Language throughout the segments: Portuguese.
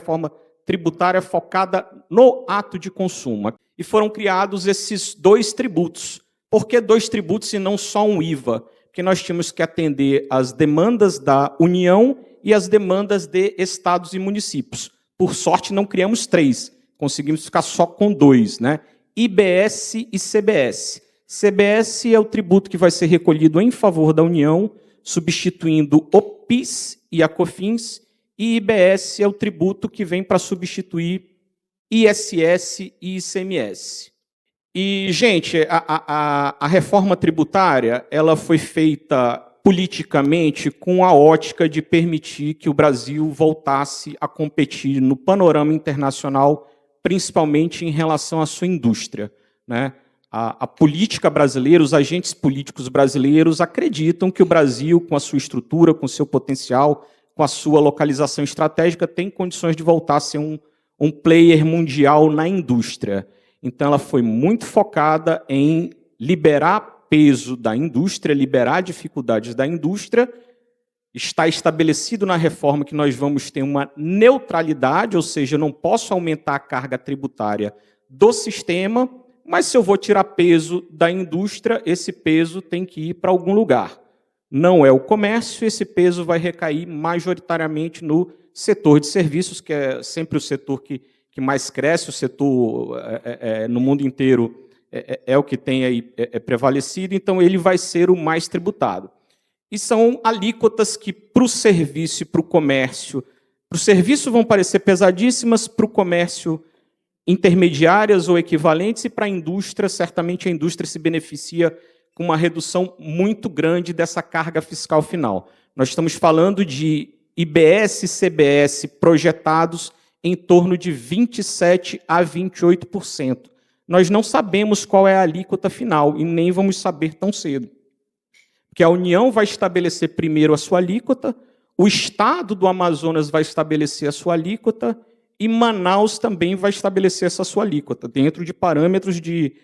reforma tributária focada no ato de consumo. E foram criados esses 2 tributos. Por que 2 tributos e não só um IVA? Porque nós tínhamos que atender às demandas da União e às demandas de estados e municípios. Por sorte, não criamos 3, conseguimos ficar só com 2, né? IBS e CBS. CBS é o tributo que vai ser recolhido em favor da União, substituindo o PIS e a COFINS, e IBS é o tributo que vem para substituir ISS e ICMS. E, gente, a reforma tributária ela foi feita politicamente com a ótica de permitir que o Brasil voltasse a competir no panorama internacional, principalmente em relação à sua indústria, né? A política brasileira, os agentes políticos brasileiros acreditam que o Brasil, com a sua estrutura, com o seu potencial, com a sua localização estratégica, tem condições de voltar a ser um player mundial na indústria. Então, ela foi muito focada em liberar peso da indústria, liberar dificuldades da indústria. Está estabelecido na reforma que nós vamos ter uma neutralidade, ou seja, eu não posso aumentar a carga tributária do sistema, mas se eu vou tirar peso da indústria, esse peso tem que ir para algum lugar. Não é o comércio, esse peso vai recair majoritariamente no setor de serviços, que é sempre o setor que mais cresce, o setor no mundo inteiro é o que tem aí prevalecido, então ele vai ser o mais tributado. E são alíquotas que, para o serviço e para o comércio, para o serviço vão parecer pesadíssimas, para o comércio intermediárias ou equivalentes, e para a indústria, certamente a indústria se beneficia com uma redução muito grande dessa carga fiscal final. Nós estamos falando de IBS e CBS projetados em torno de 27% a 28%. Nós não sabemos qual é a alíquota final e nem vamos saber tão cedo. Porque a União vai estabelecer primeiro a sua alíquota, o Estado do Amazonas vai estabelecer a sua alíquota e Manaus também vai estabelecer essa sua alíquota, dentro de parâmetros de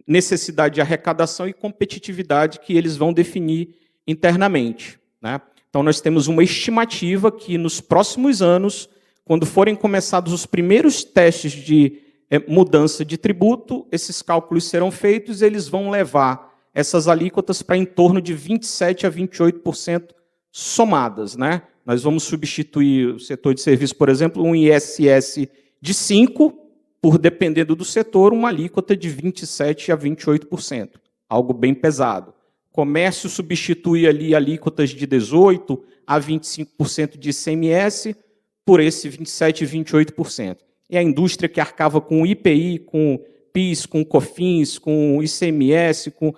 necessidade de arrecadação e competitividade que eles vão definir internamente, né? Então, nós temos uma estimativa que, nos próximos anos, quando forem começados os primeiros testes de mudança de tributo, esses cálculos serão feitos e eles vão levar essas alíquotas para em torno de 27% a 28% somadas, né? Nós vamos substituir o setor de serviço, por exemplo, um ISS de 5%, por, dependendo do setor, uma alíquota de 27% a 28%, algo bem pesado. Comércio substitui ali alíquotas de 18% a 25% de ICMS por esse 27% e 28%. E a indústria que arcava com IPI, com PIS, com COFINS, com ICMS, com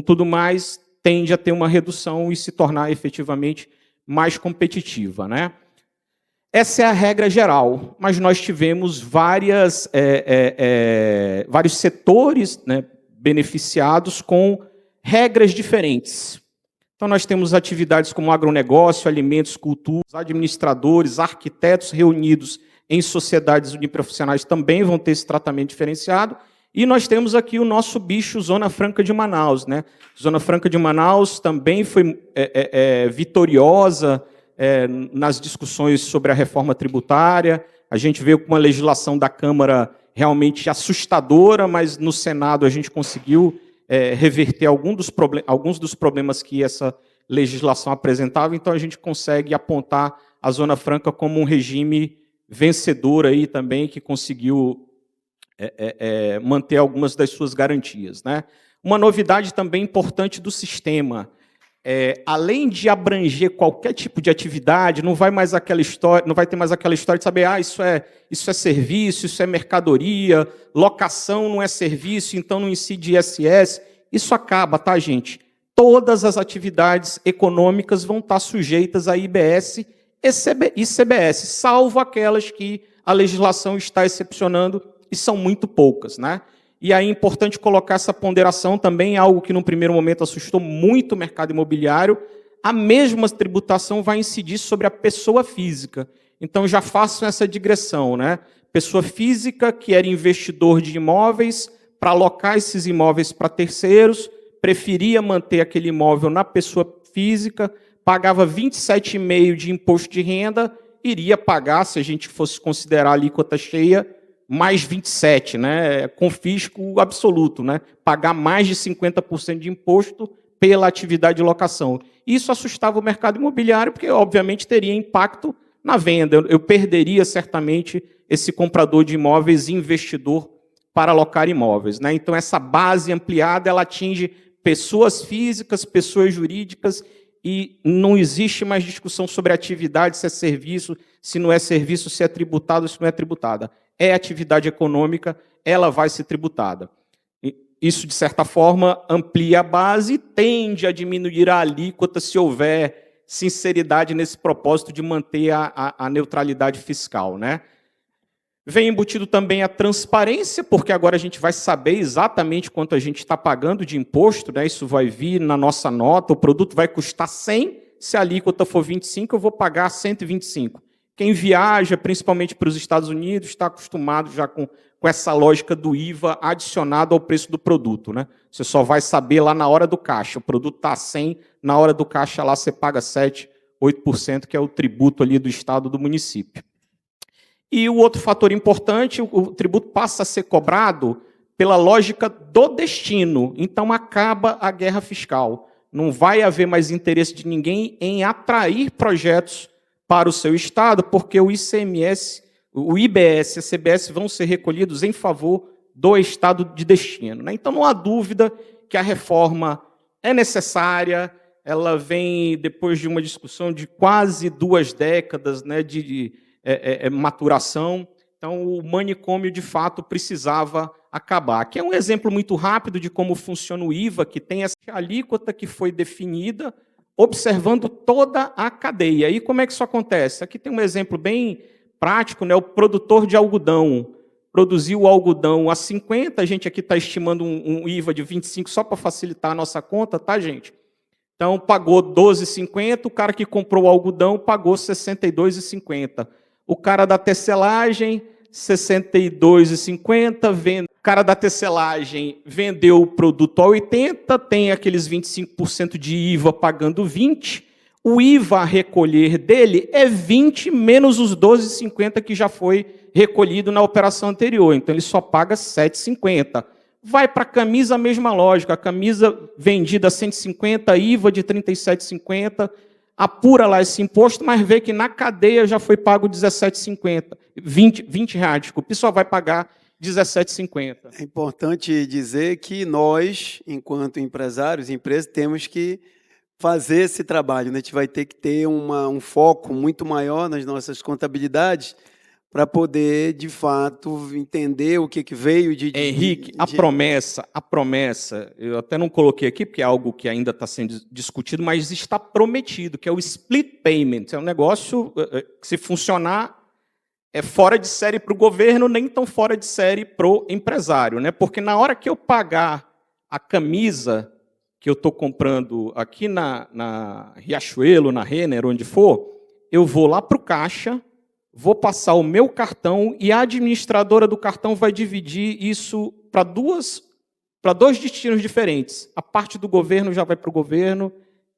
tudo mais, tende a ter uma redução e se tornar efetivamente mais competitiva, né? Essa é a regra geral, mas nós tivemos vários setores, né, beneficiados com regras diferentes. Então, nós temos atividades como agronegócio, alimentos, cultura, administradores, arquitetos reunidos em sociedades uniprofissionais também vão ter esse tratamento diferenciado. E nós temos aqui o nosso bicho Zona Franca de Manaus, né? Zona Franca de Manaus também foi vitoriosa nas discussões sobre a reforma tributária. A gente veio com uma legislação da Câmara realmente assustadora, mas no Senado a gente conseguiu reverter alguns dos problemas que essa legislação apresentava, então a gente consegue apontar a Zona Franca como um regime vencedor aí também, que conseguiu manter algumas das suas garantias, né? Uma novidade também importante do sistema, além de abranger qualquer tipo de atividade, não vai ter mais aquela história de saber, isso é serviço, isso é mercadoria, locação não é serviço, então não incide ISS. Isso acaba, tá, gente? Todas as atividades econômicas vão estar sujeitas a IBS e CBS, salvo aquelas que a legislação está excepcionando, e são muito poucas, né? E aí é importante colocar essa ponderação também, algo que, num primeiro momento, assustou muito o mercado imobiliário. A mesma tributação vai incidir sobre a pessoa física. Então, já façam essa digressão, né? Pessoa física que era investidor de imóveis, para alocar esses imóveis para terceiros, preferia manter aquele imóvel na pessoa física, pagava 27,5% de imposto de renda iria pagar, se a gente fosse considerar a alíquota cheia, mais 27, né? Confisco absoluto, né? Pagar mais de 50% de imposto pela atividade de locação. Isso assustava o mercado imobiliário, porque, obviamente, teria impacto na venda. Eu perderia, certamente, esse comprador de imóveis e investidor para alocar imóveis, né? Então, essa base ampliada ela atinge pessoas físicas, pessoas jurídicas, e não existe mais discussão sobre atividade, se é serviço, se não é serviço, se é tributado, se não é tributada. É atividade econômica, ela vai ser tributada. Isso, de certa forma, amplia a base e tende a diminuir a alíquota se houver sinceridade nesse propósito de manter a neutralidade fiscal, né? Vem embutido também a transparência, porque agora a gente vai saber exatamente quanto a gente está pagando de imposto, né? Isso vai vir na nossa nota, o produto vai custar 100, se a alíquota for 25, eu vou pagar 125. Quem viaja, principalmente para os Estados Unidos, está acostumado já com essa lógica do IVA adicionado ao preço do produto, né? Você só vai saber lá na hora do caixa, o produto está a 100, na hora do caixa lá você paga 7, 8%, que é o tributo ali do estado do município. E o outro fator importante, o tributo passa a ser cobrado pela lógica do destino. Então, acaba a guerra fiscal. Não vai haver mais interesse de ninguém em atrair projetos para o seu estado, porque o ICMS, o IBS e a CBS vão ser recolhidos em favor do estado de destino, né? Então, não há dúvida que a reforma é necessária, ela vem depois de uma discussão de quase 2 décadas, né, de maturação. Então, o manicômio, de fato, precisava acabar. Aqui é um exemplo muito rápido de como funciona o IVA, que tem essa alíquota que foi definida, observando toda a cadeia. E como é que isso acontece? Aqui tem um exemplo bem prático, né? O produtor de algodão produziu o algodão a 50, a gente aqui está estimando um IVA de 25 só para facilitar a nossa conta, tá, gente? Então, pagou 12,50, o cara que comprou o algodão pagou 62,50. O cara da tecelagem, 62,50, o cara da tecelagem vendeu o produto a 80, tem aqueles 25% de IVA pagando 20, o IVA a recolher dele é 20 menos os 12,50 que já foi recolhido na operação anterior, então ele só paga 7,50. Vai para a camisa, a mesma lógica, a camisa vendida a 150, IVA de 37,50, apura lá esse imposto, mas vê que na cadeia já foi pago 17,50, 20 reais, desculpa, e só vai pagar 17,50. É importante dizer que nós, enquanto empresários, empresas, temos que fazer esse trabalho, né? A gente vai ter que ter um foco muito maior nas nossas contabilidades para poder, de fato, entender o que veio de... Henrique, a promessa, eu até não coloquei aqui, porque é algo que ainda está sendo discutido, mas está prometido, que é o split payment. É um negócio que, se funcionar, é fora de série para o governo, nem tão fora de série para o empresário, né? Porque na hora que eu pagar a camisa que eu estou comprando aqui na Riachuelo, na Renner, onde for, eu vou lá para o caixa, vou passar o meu cartão e a administradora do cartão vai dividir isso para dois destinos diferentes. A parte do governo já vai para o governo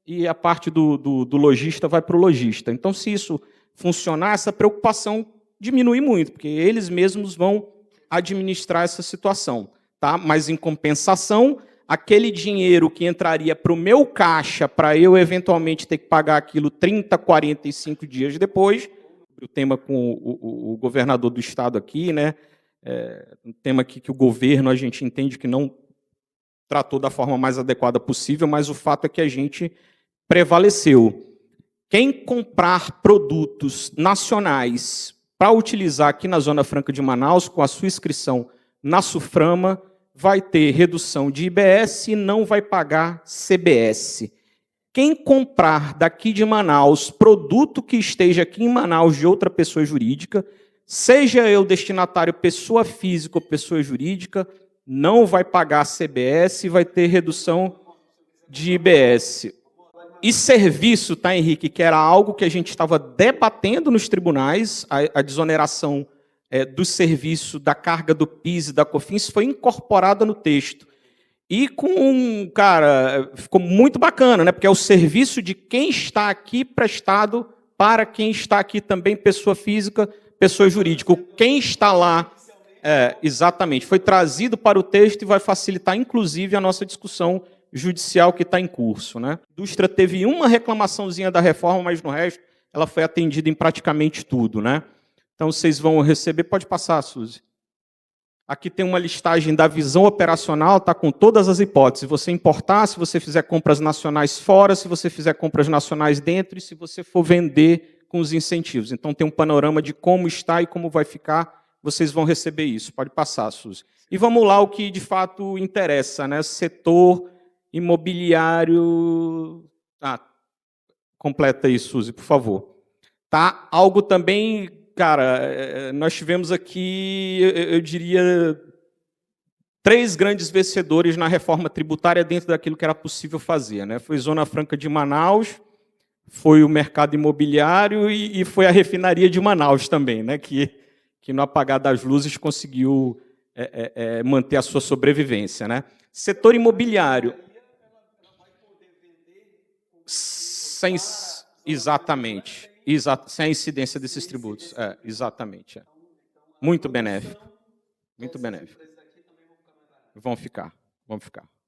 e a parte do lojista vai para o lojista. Então, se isso funcionar, essa preocupação diminui muito, porque eles mesmos vão administrar essa situação, tá? Mas, em compensação, aquele dinheiro que entraria para o meu caixa para eu, eventualmente, ter que pagar aquilo 30, 45 dias depois, o tema com o governador do estado aqui, né? Um tema aqui que o governo, a gente entende que não tratou da forma mais adequada possível, mas o fato é que a gente prevaleceu. Quem comprar produtos nacionais para utilizar aqui na Zona Franca de Manaus, com a sua inscrição na SUFRAMA, vai ter redução de IBS e não vai pagar CBS. Quem comprar daqui de Manaus produto que esteja aqui em Manaus de outra pessoa jurídica, seja eu destinatário pessoa física ou pessoa jurídica, não vai pagar CBS e vai ter redução de IBS. E serviço, tá, Henrique, que era algo que a gente estava debatendo nos tribunais, a desoneração do serviço, da carga do PIS e da COFINS foi incorporada no texto. E cara, ficou muito bacana, né? Porque é o serviço de quem está aqui prestado para quem está aqui também, pessoa física, pessoa jurídica. Quem está lá, exatamente, foi trazido para o texto e vai facilitar, inclusive, a nossa discussão judicial que está em curso, né? A indústria teve uma reclamaçãozinha da reforma, mas no resto ela foi atendida em praticamente tudo, né? Então vocês vão receber, pode passar, Suzy. Aqui tem uma listagem da visão operacional, tá com todas as hipóteses. Se você importar, se você fizer compras nacionais fora, se você fizer compras nacionais dentro e se você for vender com os incentivos. Então tem um panorama de como está e como vai ficar. Vocês vão receber isso. Pode passar, Suzy. E vamos lá o que de fato interessa, né? Setor imobiliário. Completa aí, Suzy, por favor. Tá? Algo também, cara, nós tivemos aqui, eu diria, 3 grandes vencedores na reforma tributária dentro daquilo que era possível fazer, né? Foi Zona Franca de Manaus, foi o mercado imobiliário e foi a refinaria de Manaus também, né? Que no apagar das luzes conseguiu manter a sua sobrevivência, né? Setor imobiliário. Exatamente. Sem a incidência desses tributos. Exatamente. Muito benéfico. Muito benéfico. Vão ficar.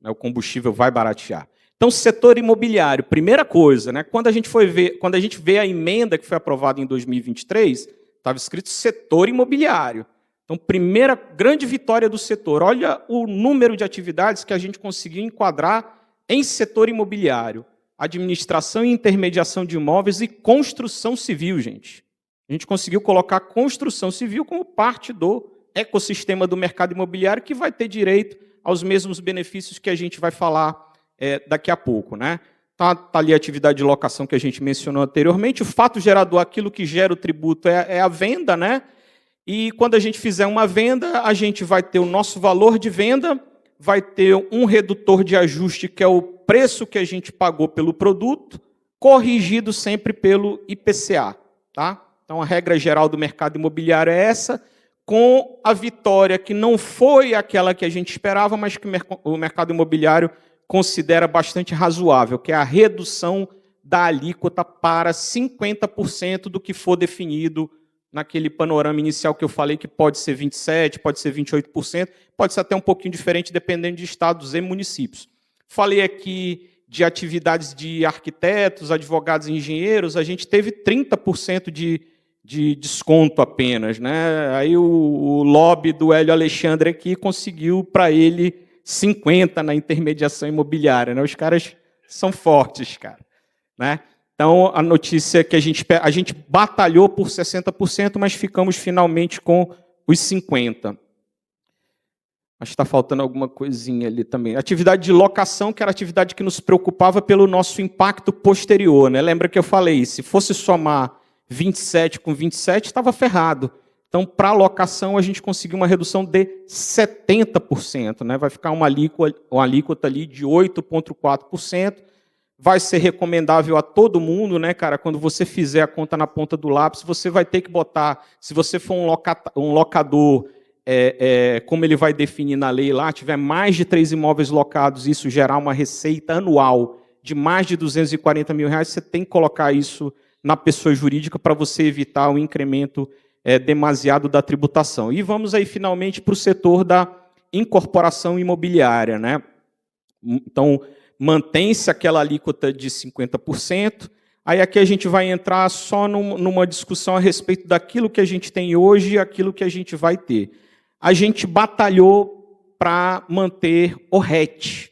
O combustível vai baratear. Então, setor imobiliário, primeira coisa, né? Quando a gente vê a emenda que foi aprovada em 2023, estava escrito setor imobiliário. Então, primeira grande vitória do setor. Olha o número de atividades que a gente conseguiu enquadrar em setor imobiliário. Administração e intermediação de imóveis e construção civil, gente. A gente conseguiu colocar construção civil como parte do ecossistema do mercado imobiliário que vai ter direito aos mesmos benefícios que a gente vai falar daqui a pouco, né? Tá ali a atividade de locação que a gente mencionou anteriormente. O fato gerador, aquilo que gera o tributo é a venda, né? E quando a gente fizer uma venda, a gente vai ter o nosso valor de venda, vai ter um redutor de ajuste, que é o preço que a gente pagou pelo produto, corrigido sempre pelo IPCA. Tá? Então, a regra geral do mercado imobiliário é essa, com a vitória que não foi aquela que a gente esperava, mas que o mercado imobiliário considera bastante razoável, que é a redução da alíquota para 50% do que for definido naquele panorama inicial que eu falei, que pode ser 27%, pode ser 28%, pode ser até um pouquinho diferente, dependendo de estados e municípios. Falei aqui de atividades de arquitetos, advogados e engenheiros, a gente teve 30% de desconto apenas, né? Aí o lobby do Hélio Alexandre aqui conseguiu para ele 50% na intermediação imobiliária, né? Os caras são fortes, cara, né? Então, a notícia é que a gente batalhou por 60%, mas ficamos finalmente com os 50%. Acho que está faltando alguma coisinha ali também. Atividade de locação, que era a atividade que nos preocupava pelo nosso impacto posterior, né? Lembra que eu falei, se fosse somar 27 com 27, estava ferrado. Então, para a locação, a gente conseguiu uma redução de 70%, né? Vai ficar uma alíquota ali de 8,4%. Vai ser recomendável a todo mundo, né, cara? Quando você fizer a conta na ponta do lápis, você vai ter que botar, se você for um locador, como ele vai definir na lei lá, tiver mais de 3 imóveis locados, isso gerar uma receita anual de mais de R$240 mil, você tem que colocar isso na pessoa jurídica para você evitar o incremento demasiado da tributação. E vamos aí finalmente para o setor da incorporação imobiliária, né? Então, mantém-se aquela alíquota de 50%. Aí aqui a gente vai entrar só numa discussão a respeito daquilo que a gente tem hoje e aquilo que a gente vai ter. A gente batalhou para manter o RET,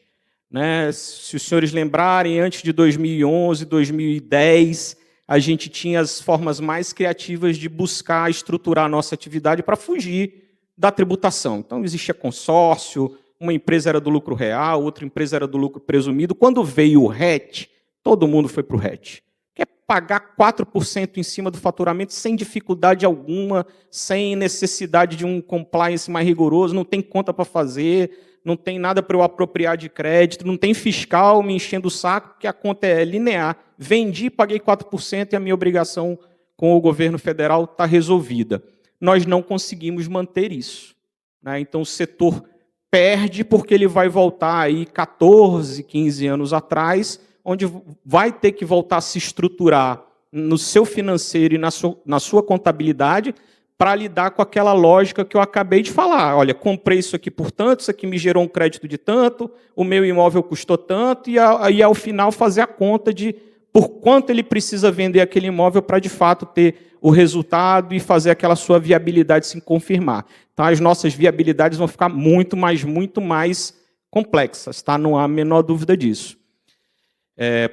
né? Se os senhores lembrarem, antes de 2011, 2010, a gente tinha as formas mais criativas de buscar estruturar a nossa atividade para fugir da tributação. Então, existia consórcio, uma empresa era do lucro real, outra empresa era do lucro presumido. Quando veio o RET, todo mundo foi para o RET. Quer pagar 4% em cima do faturamento sem dificuldade alguma, sem necessidade de um compliance mais rigoroso, não tem conta para fazer, não tem nada para eu apropriar de crédito, não tem fiscal me enchendo o saco, porque a conta é linear. Vendi, paguei 4% e a minha obrigação com o governo federal está resolvida. Nós não conseguimos manter isso, né? Então, o setor perde porque ele vai voltar aí 14, 15 anos atrás, onde vai ter que voltar a se estruturar no seu financeiro e na sua contabilidade para lidar com aquela lógica que eu acabei de falar. Olha, comprei isso aqui por tanto, isso aqui me gerou um crédito de tanto, o meu imóvel custou tanto, e aí, ao final, fazer a conta de por quanto ele precisa vender aquele imóvel para, de fato, ter o resultado e fazer aquela sua viabilidade se confirmar. Então, as nossas viabilidades vão ficar muito mais complexas, tá? Não há a menor dúvida disso.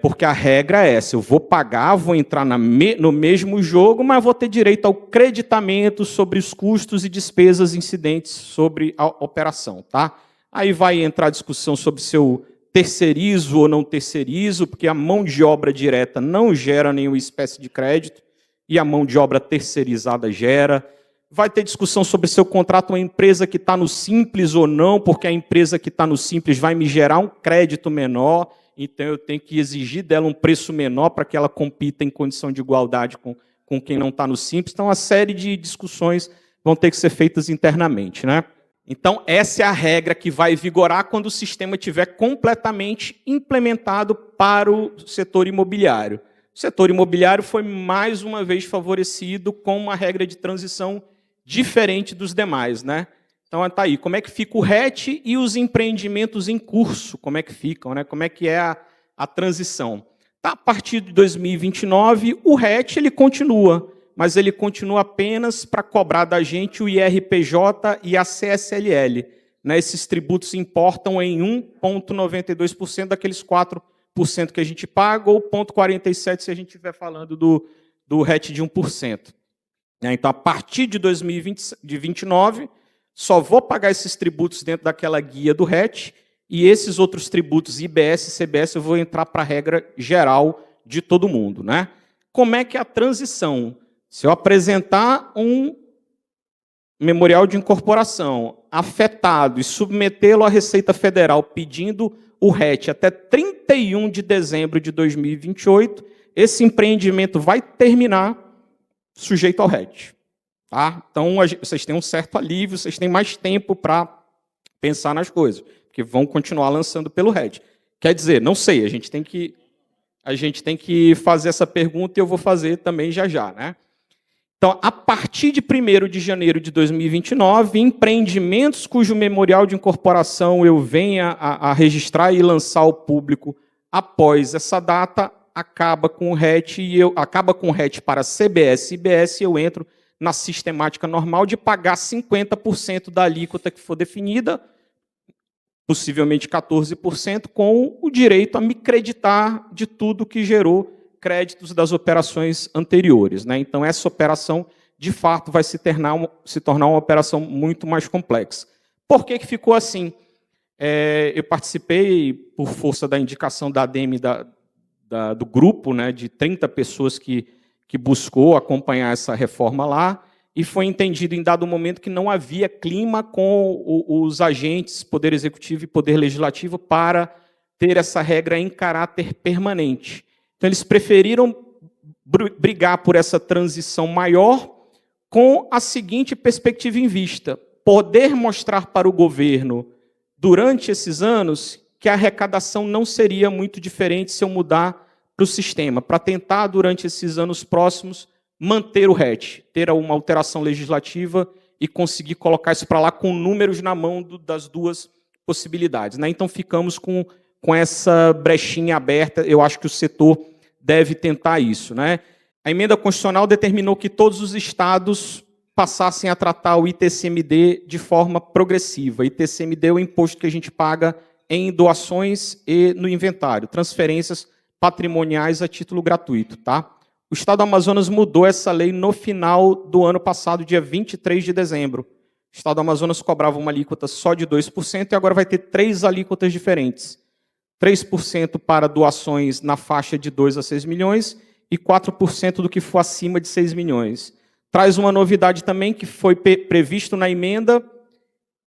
Porque a regra é essa: eu vou pagar, vou entrar no mesmo jogo, mas vou ter direito ao creditamento sobre os custos e despesas incidentes sobre a operação. Tá? Aí vai entrar a discussão sobre se eu terceirizo ou não terceirizo, porque a mão de obra direta não gera nenhuma espécie de crédito, e a mão de obra terceirizada gera. Vai ter discussão sobre se eu contrato uma empresa que está no Simples ou não, porque a empresa que está no Simples vai me gerar um crédito menor, então eu tenho que exigir dela um preço menor para que ela compita em condição de igualdade com quem não está no Simples. Então, uma série de discussões vão ter que ser feitas internamente, né? Então, essa é a regra que vai vigorar quando o sistema estiver completamente implementado para o setor imobiliário. O setor imobiliário foi, mais uma vez, favorecido com uma regra de transição diferente dos demais, né? Então, está aí. Como é que fica o RET e os empreendimentos em curso? Como é que ficam? Né? Como é que é a transição? Tá, a partir de 2029, o RET ele continua, mas ele continua apenas para cobrar da gente o IRPJ e a CSLL. Né? Esses tributos importam em 1,92% daqueles 4% que a gente paga, ou 0,47% se a gente estiver falando do RET de 1%. Então, a partir de 2029, só vou pagar esses tributos dentro daquela guia do RET, e esses outros tributos, IBS e CBS, eu vou entrar para a regra geral de todo mundo. Né? Como é que é a transição? Se eu apresentar um memorial de incorporação afetado e submetê-lo à Receita Federal pedindo o RET até 31 de dezembro de 2028, esse empreendimento vai terminar sujeito ao RET. Tá? Então, vocês têm um certo alívio, vocês têm mais tempo para pensar nas coisas, porque vão continuar lançando pelo RET. Quer dizer, não sei, a gente tem que fazer essa pergunta e eu vou fazer também já. Né? Então, a partir de 1º de janeiro de 2029, empreendimentos cujo memorial de incorporação eu venha a registrar e lançar ao público após essa data, acaba com o RET para CBS e IBS, e eu entro na sistemática normal de pagar 50% da alíquota que for definida, possivelmente 14%, com o direito a me creditar de tudo que gerou créditos das operações anteriores. Né? Então, essa operação, de fato, vai se tornar uma operação muito mais complexa. Por que ficou assim? Eu participei, por força da indicação da ADEME, do grupo, né, de 30 pessoas que buscou acompanhar essa reforma lá, e foi entendido em dado momento que não havia clima com os agentes, Poder Executivo e Poder Legislativo, para ter essa regra em caráter permanente. Então, eles preferiram brigar por essa transição maior com a seguinte perspectiva em vista: poder mostrar para o governo, durante esses anos, que a arrecadação não seria muito diferente se eu mudar para o sistema, para tentar, durante esses anos próximos, manter o RET, ter uma alteração legislativa e conseguir colocar isso para lá com números na mão das duas possibilidades. Né? Então, ficamos com essa brechinha aberta. Eu acho que o setor deve tentar isso. Né? A emenda constitucional determinou que todos os estados passassem a tratar o ITCMD de forma progressiva. ITCMD é o imposto que a gente paga em doações e no inventário, transferências patrimoniais a título gratuito. Tá? O Estado do Amazonas mudou essa lei no final do ano passado, dia 23 de dezembro. O Estado do Amazonas cobrava uma alíquota só de 2% e agora vai ter 3 alíquotas diferentes. 3% para doações na faixa de 2 a 6 milhões e 4% do que for acima de 6 milhões. Traz uma novidade também que foi previsto na emenda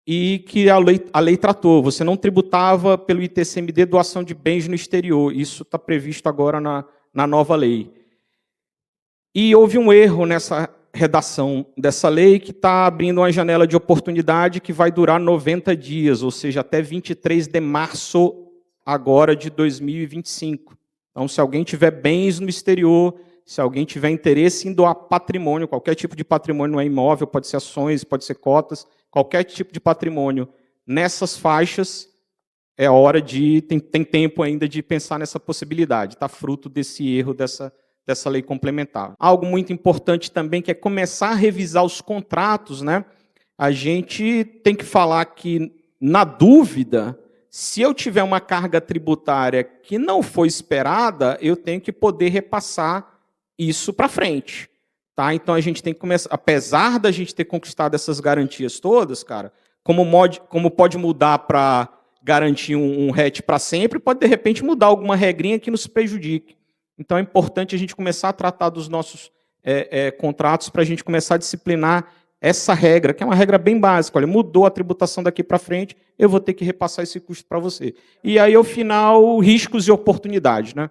e que a lei tratou. Você não tributava pelo ITCMD doação de bens no exterior. Isso está previsto agora na nova lei. E houve um erro nessa redação dessa lei, que está abrindo uma janela de oportunidade que vai durar 90 dias, ou seja, até 23 de março agora de 2025. Então, se alguém tiver bens no exterior, se alguém tiver interesse em doar patrimônio, qualquer tipo de patrimônio, não é imóvel, pode ser ações, pode ser cotas, qualquer tipo de patrimônio nessas faixas, é hora de, tem tempo ainda de pensar nessa possibilidade, está fruto desse erro dessa lei complementar. Algo muito importante também, que é começar a revisar os contratos, né? A gente tem que falar que, na dúvida, se eu tiver uma carga tributária que não foi esperada, eu tenho que poder repassar isso para frente. Tá? Então a gente tem que começar, apesar da gente ter conquistado essas garantias todas, cara, como pode mudar para garantir um RET para sempre, pode de repente mudar alguma regrinha que nos prejudique. Então é importante a gente começar a tratar dos nossos contratos para a gente começar a disciplinar essa regra, que é uma regra bem básica. Olha, mudou a tributação daqui para frente, eu vou ter que repassar esse custo para você. E aí, ao final, riscos e oportunidades, né?